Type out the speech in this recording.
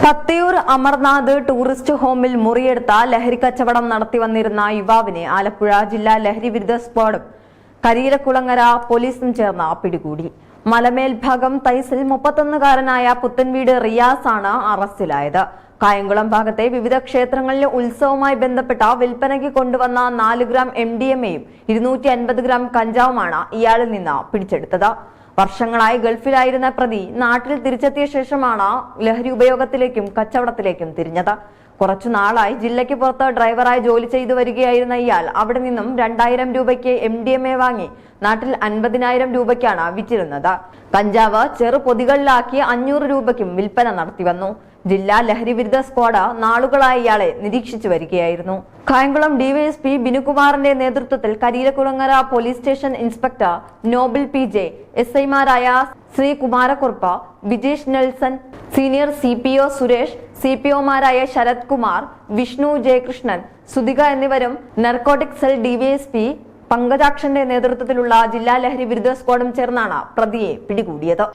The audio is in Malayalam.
പത്തിയൂർ അമർനാഥ് ടൂറിസ്റ്റ് ഹോമിൽ മുറിയെടുത്ത ലഹരി കച്ചവടം നടത്തി വന്നിരുന്ന യുവാവിനെ ആലപ്പുഴ ജില്ലാ ലഹരി വിരുദ്ധ സ്ക്വാഡും കരിയിലക്കുളങ്ങര പോലീസും ചേർന്ന് പിടികൂടി. മലമേൽഭാഗം തൈസിൽ 31-കാരനായ പുത്തൻവീട് റിയാസ് ആണ് അറസ്റ്റിലായത്. കായംകുളം ഭാഗത്തെ വിവിധ ക്ഷേത്രങ്ങളിലെ ഉത്സവവുമായി ബന്ധപ്പെട്ട വിൽപ്പനയ്ക്ക് കൊണ്ടുവന്ന 4 ഗ്രാം MDMA-യും 250 ഗ്രാം കഞ്ചാവുമാണ് ഇയാളിൽ നിന്ന് പിടിച്ചെടുത്തത്. വർഷങ്ങളായി ഗൾഫിലായിരുന്ന പ്രതി നാട്ടിൽ തിരിച്ചെത്തിയ ശേഷമാണ് ലഹരി ഉപയോഗത്തിലേക്കും കച്ചവടത്തിലേക്കും തിരിഞ്ഞത്. കുറച്ചു നാളായി ജില്ലയ്ക്ക് പുറത്ത് ഡ്രൈവറായി ജോലി ചെയ്തു വരികയായിരുന്ന ഇയാൾ അവിടെ നിന്നും 2000 രൂപയ്ക്ക് MDMA വാങ്ങി നാട്ടിൽ 50,000 രൂപയ്ക്കാണ് വിറ്റിരുന്നത്. കഞ്ചാവ് ചെറു പൊതികളിലാക്കി 500 രൂപയ്ക്കും വിൽപ്പന നടത്തി വന്നു. ജില്ലാ ലഹരി വിരുദ്ധ സ്ക്വാഡ് നാളുകളായി ഇയാളെ നിരീക്ഷിച്ചു വരികയായിരുന്നു. കായംകുളം DYSP ബിനുകുമാറിന്റെ നേതൃത്വത്തിൽ Kariyilakulangara police station inspector Noble PJ, SI-മാരായ Shri Kumarakurup, Bijesh Nelson, senior CPO Suresh, CPO-മാരായ ശരത് കുമാർ, വിഷ്ണു ജയകൃഷ്ണൻ, സുധിക എന്നിവരും നർക്കോട്ടിക് സെൽ DYSP പങ്കജാക്ഷന്റെ നേതൃത്വത്തിലുള്ള ജില്ലാ ലഹരി വിരുദ്ധ സ്ക്വാഡും ചേർന്നാണ് പ്രതിയെ പിടികൂടിയത്.